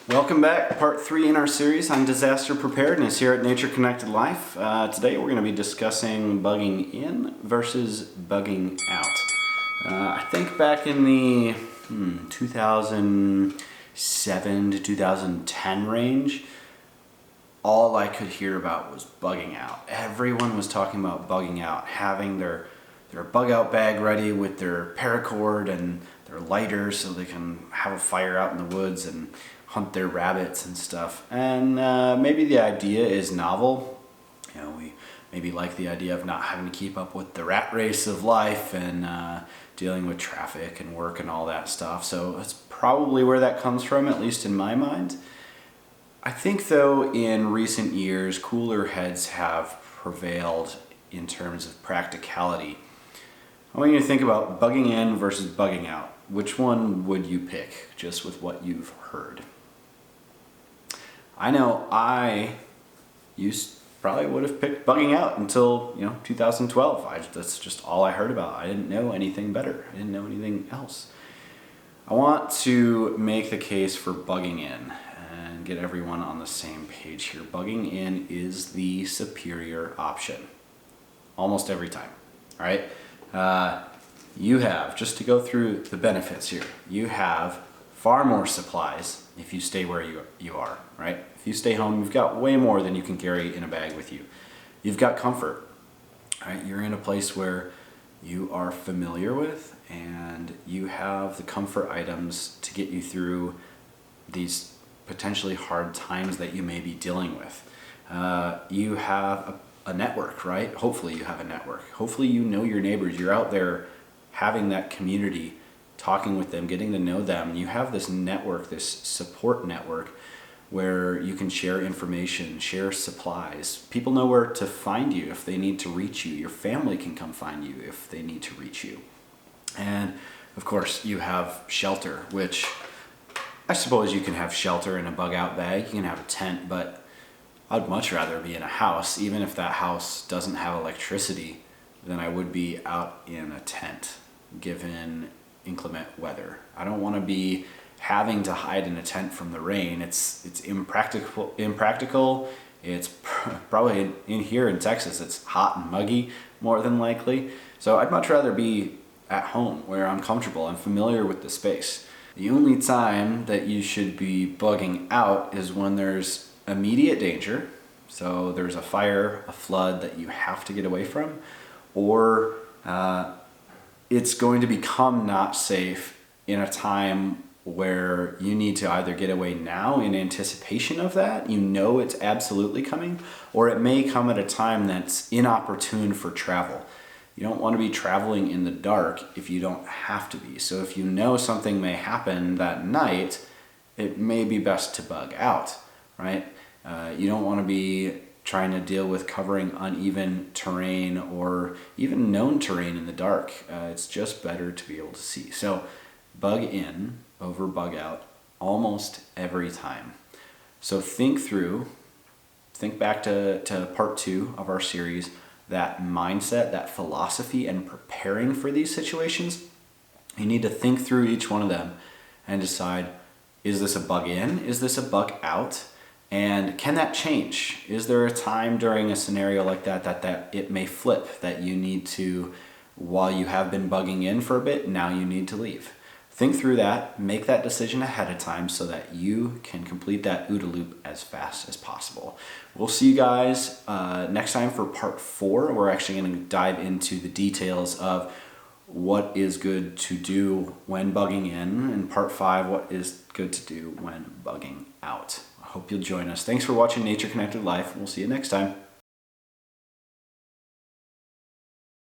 Welcome back, part 3 in our series on disaster preparedness here at Nature Connected Life. Today we're going to be discussing bugging in versus bugging out. I think back in the 2007 to 2010 range, all I could hear about was bugging out. Everyone was talking about bugging out, having their bug out bag ready with their paracord and their lighter so they can have a fire out in the woods and hunt their rabbits and stuff. And maybe the idea is novel. You know, we maybe like the idea of not having to keep up with the rat race of life and dealing with traffic and work and all that stuff. So that's probably where that comes from, at least in my mind. I think though in recent years, cooler heads have prevailed in terms of practicality. I want you to think about bugging in versus bugging out. Which one would you pick, just with what you've heard? I know I probably would have picked bugging out until 2012. That's just all I heard about. I didn't know anything better. I didn't know anything else. I want to make the case for bugging in and get everyone on the same page here. Bugging in is the superior option almost every time. All right. You have, just to go through the benefits here, you have far more supplies if you stay where you are, right? If you stay home, you've got way more than you can carry in a bag with you. You've got comfort, right? You're in a place where you are familiar with and you have the comfort items to get you through these potentially hard times that you may be dealing with. You have a network, right? Hopefully you have a network. Hopefully you know your neighbors. You're out there having that community, talking with them, getting to know them. You have this network, this support network where you can share information, share supplies. People know where to find you if they need to reach you. Your family can come find you if they need to reach you. And of course you have shelter, which I suppose you can have shelter in a bug out bag. You can have a tent, but I'd much rather be in a house, even if that house doesn't have electricity, than I would be out in a tent, given inclement weather. I don't want to be having to hide in a tent from the rain. It's impractical. It's probably in here in Texas, it's hot and muggy more than likely. So I'd much rather be at home where I'm comfortable. I'm familiar with the space. The only time that you should be bugging out is when there's immediate danger. So there's a fire, a flood that you have to get away from, or it's going to become not safe in a time where you need to either get away now in anticipation of that, it's absolutely coming, or it may come at a time that's inopportune for travel. You don't want to be traveling in the dark if you don't have to be. So if you know something may happen that night, it may be best to bug out, right? You don't want to be trying to deal with covering uneven terrain or even known terrain in the dark. It's just better to be able to see. So bug in over bug out almost every time. So think back to part 2 of our series, that mindset, that philosophy, and preparing for these situations. You need to think through each one of them and decide, is this a bug in? Is this a bug out? And can that change? Is there a time during a scenario like that it may flip, that you need to, while you have been bugging in for a bit, now you need to leave? Think through that, make that decision ahead of time so that you can complete that OODA loop as fast as possible. We'll see you guys next time for part 4. We're actually going to dive into the details of what is good to do when bugging in, and part 5, what is good to do when bugging out. I hope you'll join us. Thanks for watching Nature Connected Life. We'll see you next time.